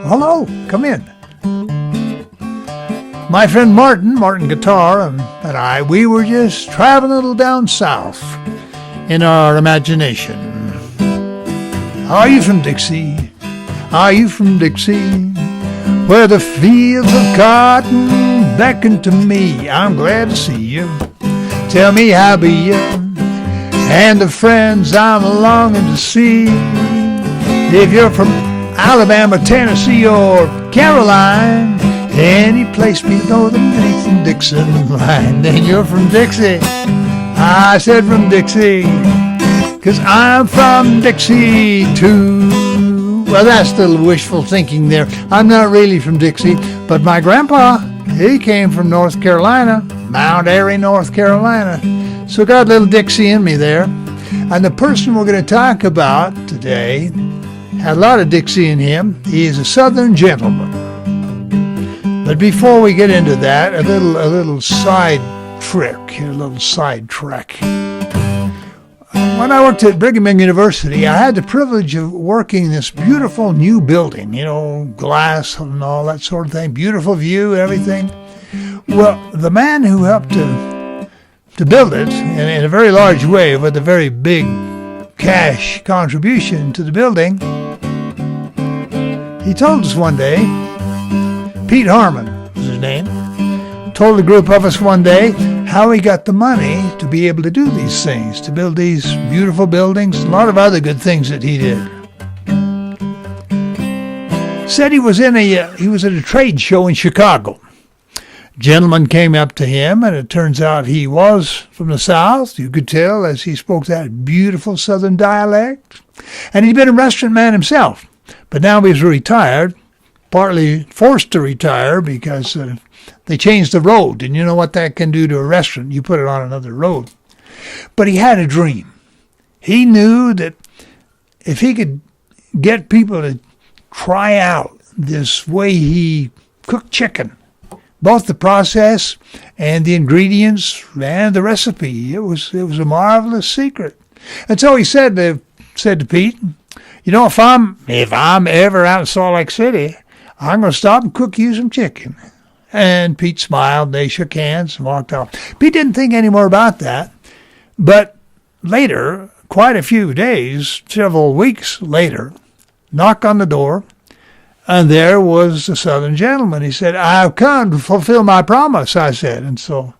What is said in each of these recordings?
Hello, come in. My friend Martin Guitar, and I, we were just traveling a little down south in our imagination. Are you from Dixie? Are you from Dixie? Where the fields of cotton beckon to me. I'm glad to see you. Tell me how be you and the friends I'm longing to see. If you're from Alabama, Tennessee, or Caroline, any place below the Mason-Dixon line, then you're from Dixie. I said from Dixie, 'cause I'm from Dixie too. Well, that's a little wishful thinking there. I'm not really from Dixie, but my grandpa, he came from North Carolina, Mount Airy, North Carolina. So got a little Dixie in me there. And the person we're going to talk about today had a lot of Dixie in him. He is a Southern gentleman. But before we get into that, a little side trick, a little side track. When I worked at Brigham Young University, I had the privilege of working in this beautiful new building, glass and all that sort of thing, beautiful view and everything. Well, the man who helped to build it in a very large way with a very big cash contribution to the building, he told us one day, Pete Harmon was his name, told a group of us one day how he got the money to be able to do these things, to build these beautiful buildings, a lot of other good things that he did. Said he was at a trade show in Chicago. Gentleman came up to him, and it turns out he was from the South. You could tell as he spoke that beautiful Southern dialect. And he'd been a restaurant man himself, but now he's retired, partly forced to retire because they changed the road. And you know what that can do to a restaurant? You put it on another road. But he had a dream. He knew that if he could get people to try out this way he cooked chicken, both the process and the ingredients and the recipe, it was a marvelous secret. And so he said to Pete, if I'm ever out in Salt Lake City, I'm going to stop and cook you some chicken. And Pete smiled, they shook hands and walked off. Pete didn't think any more about that. But later, quite a few days, several weeks later, knock on the door, and there was the Southern gentleman. He said, I've come to fulfill my promise, I said. And so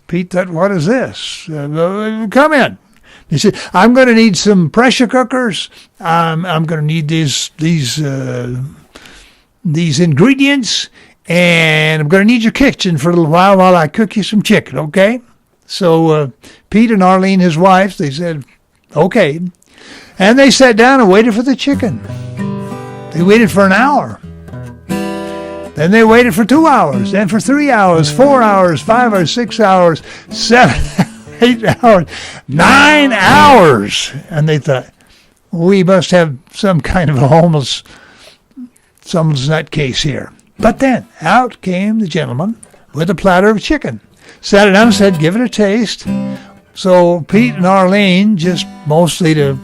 Pete thought, what is this? Come in. He said, I'm going to need some pressure cookers. I'm going to need these ingredients, and I'm going to need your kitchen for a little while I cook you some chicken, okay? So Pete and Arlene, his wife, they said, okay. And they sat down and waited for the chicken. They waited for an hour. Then they waited for 2 hours, then for 3 hours, 4 hours, 5 hours, 6 hours, 7, 8 hours, 9 hours. And they thought, we must have some kind of a someone's nutcase here. But then out came the gentleman with a platter of chicken. Sat it down and said, give it a taste. So Pete and Arlene, just mostly to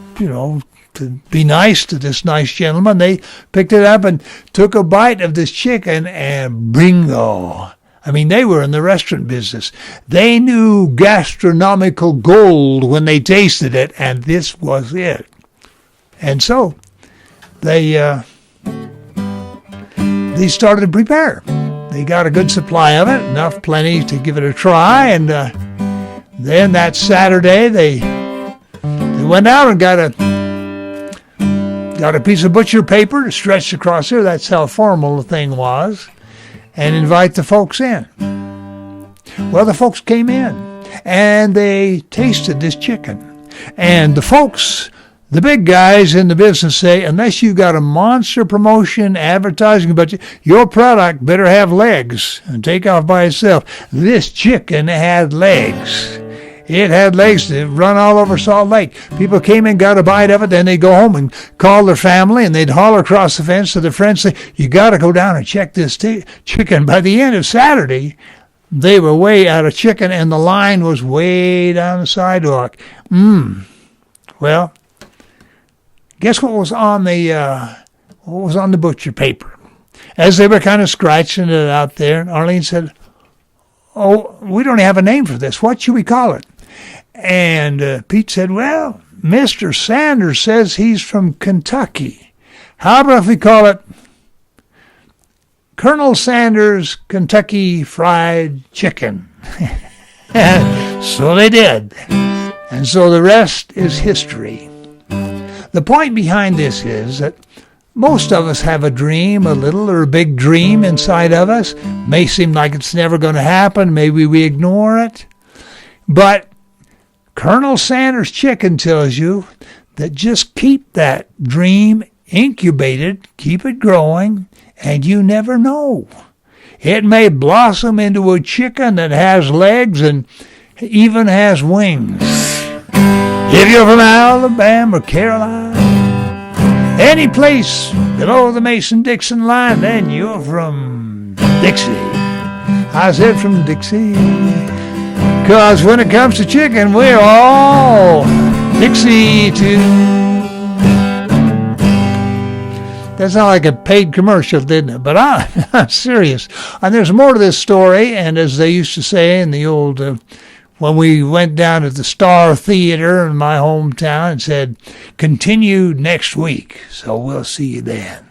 be nice to this nice gentleman, they picked it up and took a bite of this chicken, and bingo. I mean, they were in the restaurant business. They knew gastronomical gold when they tasted it, and this was it. And so they started to prepare. They got a good supply of it, plenty to give it a try, and then that Saturday they went out and got a piece of butcher paper stretched across there. That's how formal the thing was, and invite the folks in. Well, the folks came in, and they tasted this chicken. And the folks, the big guys in the business say, unless you got a monster promotion advertising budget, your product better have legs and take off by itself. This chicken had legs. It had legs to run all over Salt Lake. People came in, got a bite of it, then they'd go home and call their family, and they'd holler across the fence to their friends, say, you got to go down and check this chicken. By the end of Saturday, they were way out of chicken, and the line was way down the sidewalk. Well, guess what was on the butcher paper? as they were kind of scratching it out there, Arlene said, "Oh, we don't have a name for this. What should we call it?" And Pete said, "Well, Mr. Sanders says he's from Kentucky. How about if we call it Colonel Sanders Kentucky Fried Chicken?" So they did. And so the rest is history. The point behind this is that most of us have a dream, a little or a big dream inside of us. May seem like it's never going to happen. Maybe we ignore it. But Colonel Sanders Chicken tells you that just keep that dream incubated, keep it growing, and you never know. It may blossom into a chicken that has legs and even has wings. If you're from Alabama or Carolina, any place below the Mason-Dixon line, then you're from Dixie. I said from Dixie, 'cause when it comes to chicken, we're all Dixie too. That sounded like a paid commercial, didn't it? But I'm serious. And there's more to this story, and as they used to say in the old, when we went down to the Star Theater in my hometown, and said, "Continued next week." So we'll see you then.